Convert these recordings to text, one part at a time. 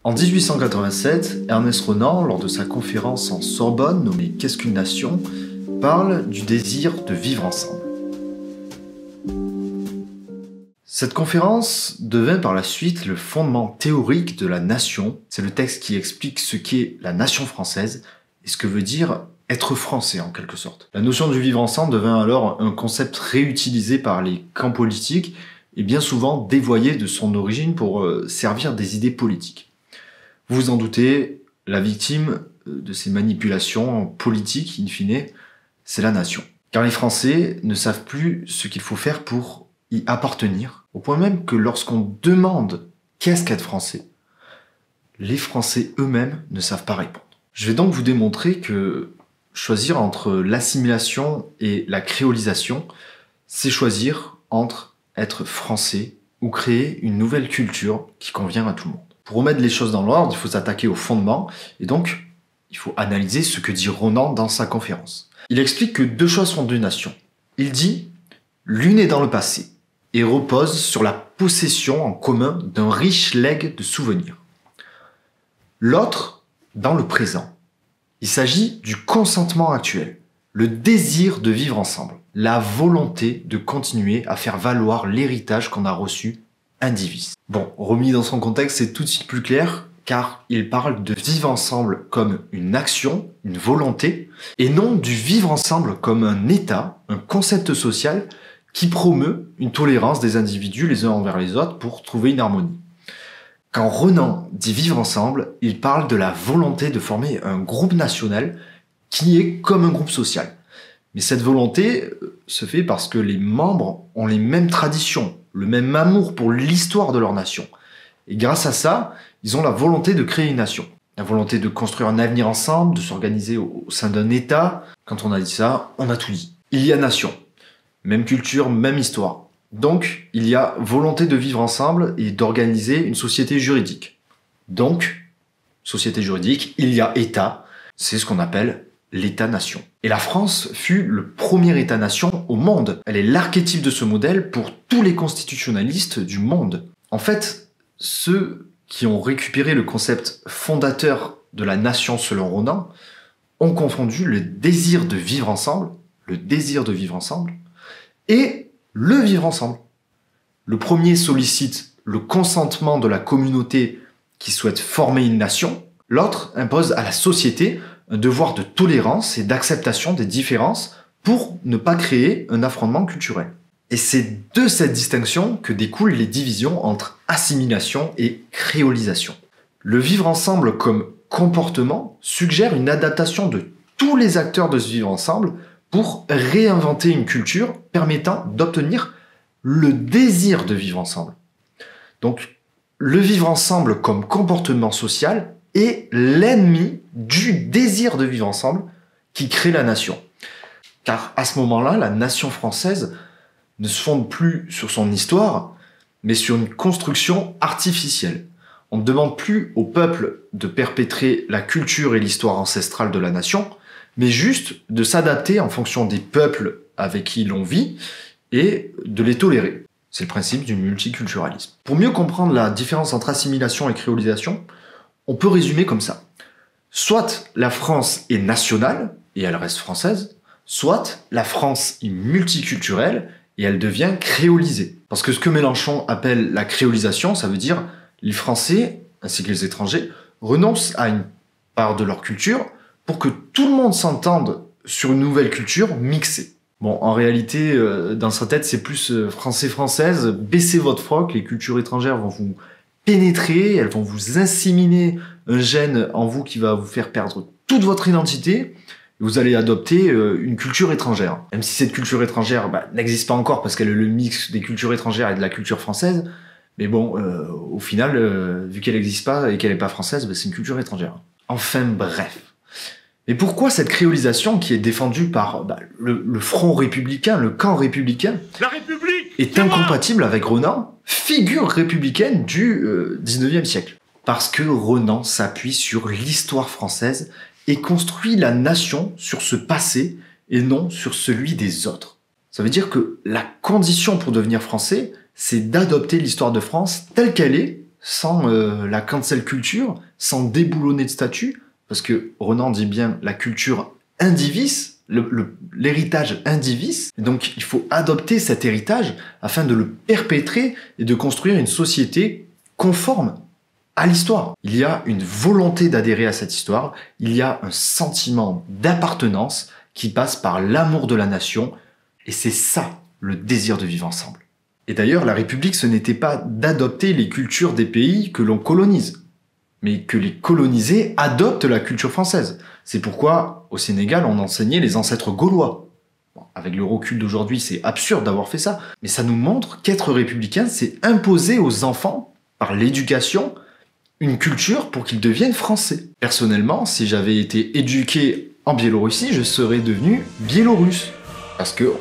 En 1887, Ernest Renan, lors de sa conférence en Sorbonne nommée Qu'est-ce qu'une nation, parle du désir de vivre ensemble. Cette conférence devint par la suite le fondement théorique de la nation. C'est le texte qui explique ce qu'est la nation française et ce que veut dire être français en quelque sorte. La notion du vivre ensemble devint alors un concept réutilisé par les camps politiques et bien souvent dévoyé de son origine pour servir des idées politiques. Vous vous en doutez, la victime de ces manipulations politiques, in fine, c'est la nation. Car les Français ne savent plus ce qu'il faut faire pour y appartenir, au point même que lorsqu'on demande qu'est-ce qu'être français, les Français eux-mêmes ne savent pas répondre. Je vais donc vous démontrer que choisir entre l'assimilation et la créolisation, c'est choisir entre être français ou créer une nouvelle culture qui convient à tout le monde. Pour remettre les choses dans l'ordre, il faut s'attaquer au fondement, et donc il faut analyser ce que dit Renan dans sa conférence. Il explique que deux choses font d'une nation. Il dit « l'une est dans le passé » et repose sur la possession en commun d'un riche legs de souvenirs. L'autre, dans le présent. Il s'agit du consentement actuel, le désir de vivre ensemble, la volonté de continuer à faire valoir l'héritage qu'on a reçu indivis. Bon, remis dans son contexte, c'est tout de suite plus clair, car il parle de vivre ensemble comme une action, une volonté, et non du vivre ensemble comme un état, un concept social qui promeut une tolérance des individus les uns envers les autres pour trouver une harmonie. Quand Renan dit vivre ensemble, il parle de la volonté de former un groupe national qui est comme un groupe social. Mais cette volonté se fait parce que les membres ont les mêmes traditions, le même amour pour l'histoire de leur nation. Et grâce à ça, ils ont la volonté de créer une nation. La volonté de construire un avenir ensemble, de s'organiser au sein d'un État. Quand on a dit ça, on a tout dit. Il y a nation. Même culture, même histoire. Donc, il y a volonté de vivre ensemble et d'organiser une société juridique. Donc, société juridique, il y a État. C'est ce qu'on appelle l'État-nation. Et la France fut le premier État-nation au monde. Elle est l'archétype de ce modèle pour tous les constitutionnalistes du monde. En fait, ceux qui ont récupéré le concept fondateur de la nation selon Renan ont confondu le désir de vivre ensemble, et le vivre ensemble. Le premier sollicite le consentement de la communauté qui souhaite former une nation, l'autre impose à la société un devoir de tolérance et d'acceptation des différences pour ne pas créer un affrontement culturel. Et c'est de cette distinction que découlent les divisions entre assimilation et créolisation. Le vivre ensemble comme comportement suggère une adaptation de tous les acteurs de ce vivre ensemble pour réinventer une culture permettant d'obtenir le désir de vivre ensemble. Donc, le vivre ensemble comme comportement social est l'ennemi du désir de vivre ensemble qui crée la nation. Car à ce moment-là, la nation française ne se fonde plus sur son histoire, mais sur une construction artificielle. On ne demande plus au peuple de perpétrer la culture et l'histoire ancestrale de la nation, mais juste de s'adapter en fonction des peuples avec qui l'on vit et de les tolérer. C'est le principe du multiculturalisme. Pour mieux comprendre la différence entre assimilation et créolisation, on peut résumer comme ça. Soit la France est nationale et elle reste française, soit la France est multiculturelle et elle devient créolisée. Parce que ce que Mélenchon appelle la créolisation, ça veut dire les Français, ainsi que les étrangers, renoncent à une part de leur culture pour que tout le monde s'entende sur une nouvelle culture mixée. Bon, en réalité, dans sa tête, c'est plus français-française, baissez votre froc, les cultures étrangères vont vous pénétrer, elles vont vous inséminer un gène en vous qui va vous faire perdre toute votre identité, et vous allez adopter une culture étrangère. Même si cette culture étrangère n'existe pas encore parce qu'elle est le mix des cultures étrangères et de la culture française, mais bon, au final, vu qu'elle n'existe pas et qu'elle n'est pas française, c'est une culture étrangère. Enfin bref. Mais pourquoi cette créolisation qui est défendue par le front républicain, le camp républicain, la République est incompatible avec Renan, figure républicaine du 19e siècle? Parce que Renan s'appuie sur l'histoire française et construit la nation sur ce passé et non sur celui des autres. Ça veut dire que la condition pour devenir français, c'est d'adopter l'histoire de France telle qu'elle est sans la cancel culture, sans déboulonner de statut, parce que Renan dit bien la culture indivis, l'héritage indivis, donc il faut adopter cet héritage afin de le perpétrer et de construire une société conforme à l'histoire. Il y a une volonté d'adhérer à cette histoire, il y a un sentiment d'appartenance qui passe par l'amour de la nation, et c'est ça le désir de vivre ensemble. Et d'ailleurs, la République, ce n'était pas d'adopter les cultures des pays que l'on colonise, mais que les colonisés adoptent la culture française. C'est pourquoi, au Sénégal, on enseignait les ancêtres gaulois. Bon, avec le recul d'aujourd'hui, c'est absurde d'avoir fait ça, mais ça nous montre qu'être républicain, c'est imposer aux enfants, par l'éducation, une culture pour qu'ils deviennent français. Personnellement, si j'avais été éduqué en Biélorussie, je serais devenu biélorusse. Parce que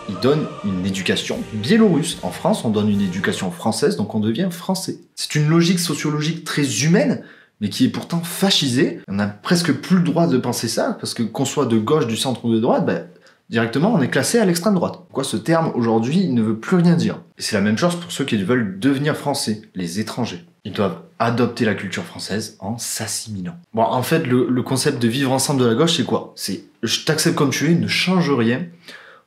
ils donnent une éducation biélorusse. En France, on donne une éducation française, donc on devient français. C'est une logique sociologique très humaine, mais qui est pourtant fascisée. On n'a presque plus le droit de penser ça, parce que qu'on soit de gauche, du centre ou de droite, directement on est classé à l'extrême droite. Pourquoi ce terme aujourd'hui ne veut plus rien dire. Et c'est la même chose pour ceux qui veulent devenir français, les étrangers. Ils doivent adopter la culture française en s'assimilant. Bon, en fait, le concept de vivre ensemble de la gauche, c'est quoi? C'est je t'accepte comme tu es, ne change rien.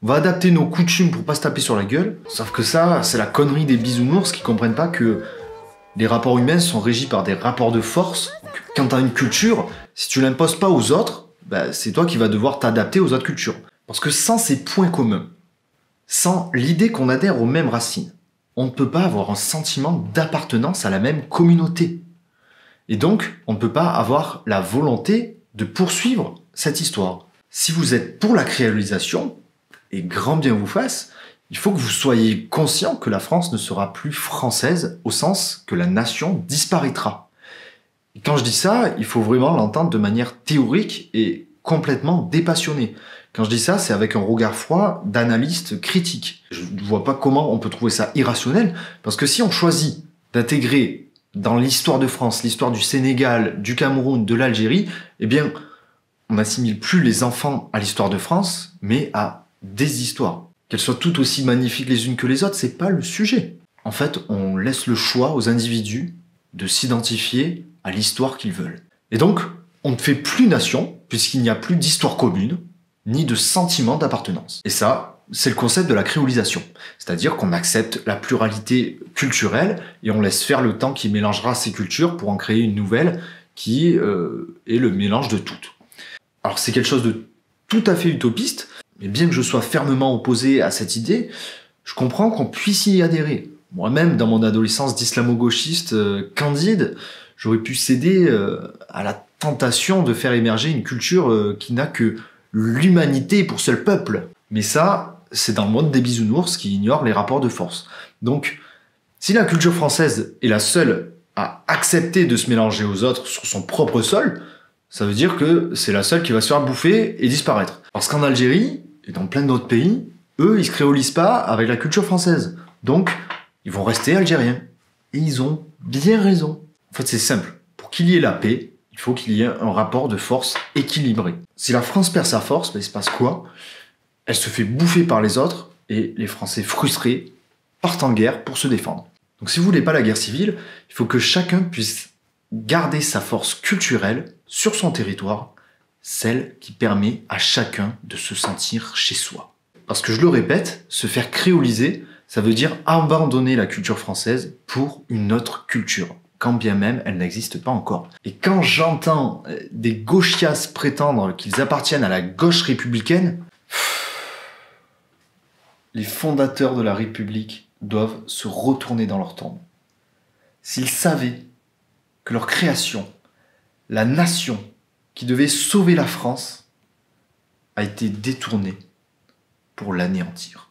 On va adapter nos coutumes pour pas se taper sur la gueule. Sauf que ça, c'est la connerie des bisounours qui comprennent pas que les rapports humains sont régis par des rapports de force. Donc, quand t'as une culture, si tu l'imposes pas aux autres, c'est toi qui vas devoir t'adapter aux autres cultures. Parce que sans ces points communs, sans l'idée qu'on adhère aux mêmes racines, on ne peut pas avoir un sentiment d'appartenance à la même communauté. Et donc, on ne peut pas avoir la volonté de poursuivre cette histoire. Si vous êtes pour la créolisation, et grand bien vous fasse, il faut que vous soyez conscient que la France ne sera plus française au sens que la nation disparaîtra. Et quand je dis ça, il faut vraiment l'entendre de manière théorique et complètement dépassionnée. Quand je dis ça, c'est avec un regard froid d'analyste critique. Je ne vois pas comment on peut trouver ça irrationnel, parce que si on choisit d'intégrer dans l'histoire de France, l'histoire du Sénégal, du Cameroun, de l'Algérie, eh bien, on n'assimile plus les enfants à l'histoire de France, mais à des histoires. Qu'elles soient toutes aussi magnifiques les unes que les autres, c'est pas le sujet. En fait, on laisse le choix aux individus de s'identifier à l'histoire qu'ils veulent. Et donc, on ne fait plus nation, puisqu'il n'y a plus d'histoire commune, ni de sentiment d'appartenance. Et ça, c'est le concept de la créolisation. C'est-à-dire qu'on accepte la pluralité culturelle et on laisse faire le temps qui mélangera ces cultures pour en créer une nouvelle qui est le mélange de toutes. Alors c'est quelque chose de tout à fait utopiste, mais bien que je sois fermement opposé à cette idée, je comprends qu'on puisse y adhérer. Moi-même, dans mon adolescence d'islamo-gauchiste candide, j'aurais pu céder à la tentation de faire émerger une culture qui n'a que l'humanité pour seul peuple. Mais ça, c'est dans le monde des bisounours qui ignorent les rapports de force. Donc, si la culture française est la seule à accepter de se mélanger aux autres sur son propre sol, ça veut dire que c'est la seule qui va se faire bouffer et disparaître. Parce qu'en Algérie, et dans plein d'autres pays, eux, ils se créolisent pas avec la culture française. Donc, ils vont rester algériens. Et ils ont bien raison. En fait, c'est simple. Pour qu'il y ait la paix, il faut qu'il y ait un rapport de force équilibré. Si la France perd sa force, il se passe quoi? Elle se fait bouffer par les autres et les Français frustrés partent en guerre pour se défendre. Donc si vous voulez pas la guerre civile, il faut que chacun puisse garder sa force culturelle sur son territoire, celle qui permet à chacun de se sentir chez soi. Parce que je le répète, se faire créoliser, ça veut dire abandonner la culture française pour une autre culture, quand bien même elle n'existe pas encore. Et quand j'entends des gauchias prétendre qu'ils appartiennent à la gauche républicaine, les fondateurs de la République doivent se retourner dans leur tombe. S'ils savaient que leur création, la nation qui devait sauver la France, a été détournée pour l'anéantir.